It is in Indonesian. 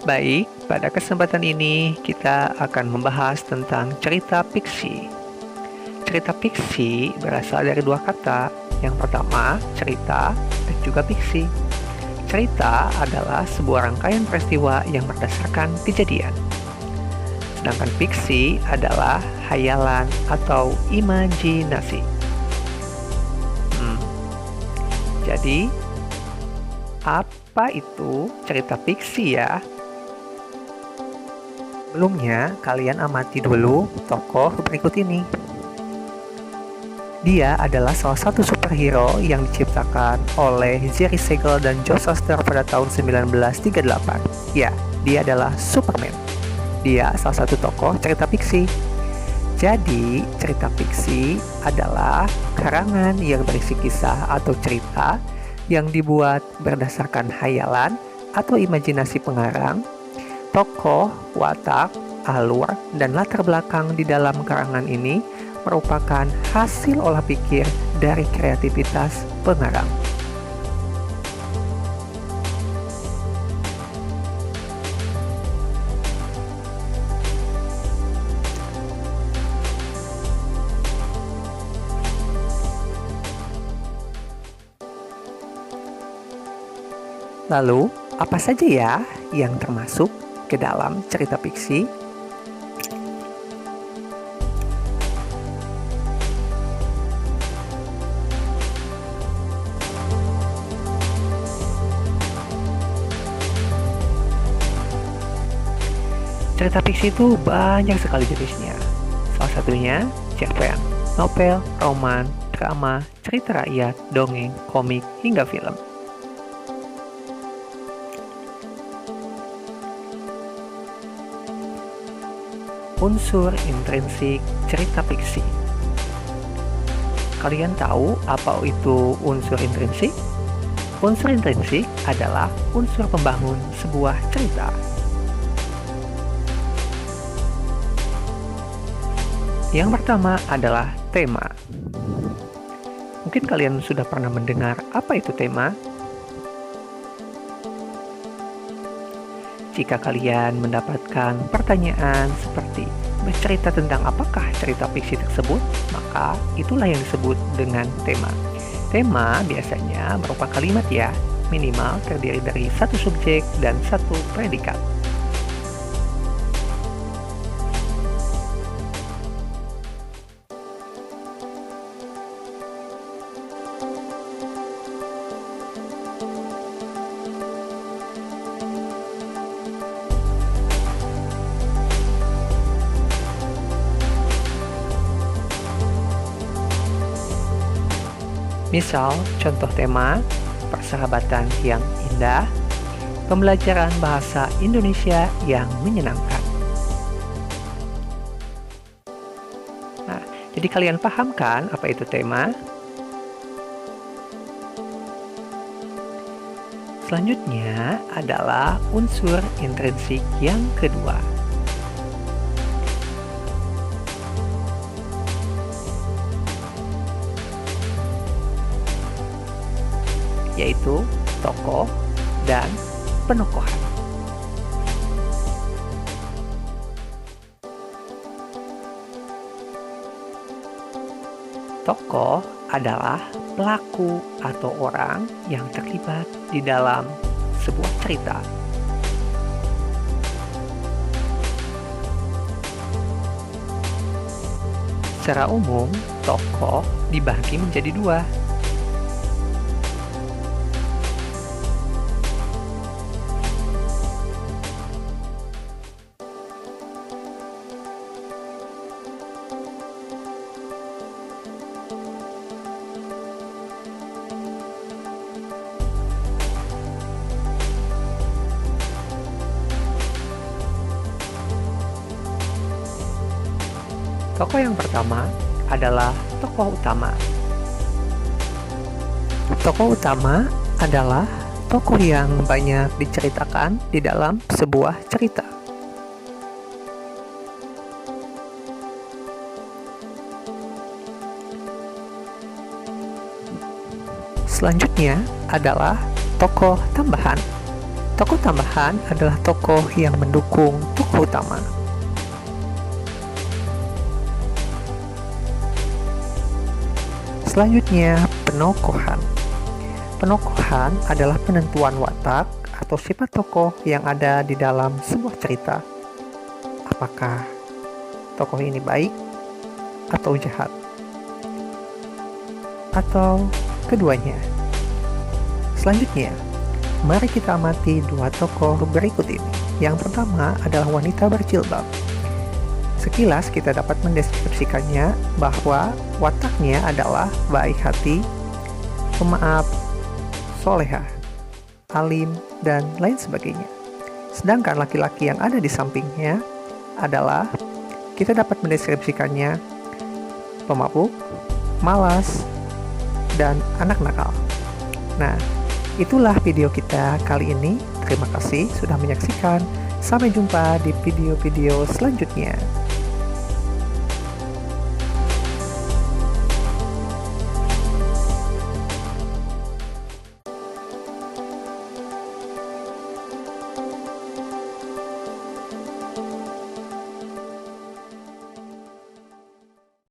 Baik, pada kesempatan ini kita akan membahas tentang cerita fiksi. Cerita fiksi berasal dari dua kata. Yang pertama, cerita dan juga fiksi. Cerita adalah sebuah rangkaian peristiwa yang berdasarkan kejadian. Sedangkan fiksi adalah hayalan atau imajinasi. Jadi, apa itu cerita fiksi ya? Sebelumnya, kalian amati dulu tokoh berikut ini. Dia adalah salah satu superhero yang diciptakan oleh Jerry Siegel dan Joe Shuster pada tahun 1938. Ya, dia adalah Superman. Dia salah satu tokoh cerita fiksi. Jadi, cerita fiksi adalah karangan yang berisi kisah atau cerita yang dibuat berdasarkan hayalan atau imajinasi pengarang, tokoh, watak, alur, dan latar belakang di dalam karangan ini merupakan hasil olah pikir dari kreativitas pengarang. Lalu, apa saja ya yang termasuk ke dalam cerita fiksi? Cerita fiksi itu banyak sekali jenisnya. Salah satunya cerpen, novel, roman, drama, cerita rakyat, dongeng, komik, hingga film. Unsur intrinsik cerita fiksi. Kalian tahu apa itu unsur intrinsik? Unsur intrinsik adalah unsur pembangun sebuah cerita. Yang pertama adalah tema. Mungkin kalian sudah pernah mendengar apa itu tema? Jika kalian mendapatkan pertanyaan seperti bercerita tentang apakah cerita fiksi tersebut, maka itulah yang disebut dengan tema. Tema biasanya berupa kalimat ya, minimal terdiri dari satu subjek dan satu predikat. Misal, contoh tema, persahabatan yang indah, pembelajaran bahasa Indonesia yang menyenangkan. Nah, jadi kalian paham kan apa itu tema? Selanjutnya adalah unsur intrinsik yang kedua. Yaitu tokoh dan penokohan. Tokoh adalah pelaku atau orang yang terlibat di dalam sebuah cerita. Secara umum, tokoh dibagi menjadi dua. Tokoh yang pertama adalah tokoh utama. Tokoh utama adalah tokoh yang banyak diceritakan di dalam sebuah cerita. Selanjutnya adalah tokoh tambahan. Tokoh tambahan adalah tokoh yang mendukung tokoh utama. Selanjutnya, penokohan. Penokohan adalah penentuan watak atau sifat tokoh yang ada di dalam sebuah cerita. Apakah tokoh ini baik atau jahat? Atau keduanya? Selanjutnya, mari kita amati dua tokoh berikut ini. Yang pertama adalah wanita berjilbab. Sekilas kita dapat mendeskripsikannya bahwa wataknya adalah baik hati, pemaaf, solehah, alim, dan lain sebagainya. Sedangkan laki-laki yang ada di sampingnya adalah, kita dapat mendeskripsikannya pemabuk, malas, dan anak nakal. Nah, itulah video kita kali ini. Terima kasih sudah menyaksikan. Sampai jumpa di video-video selanjutnya.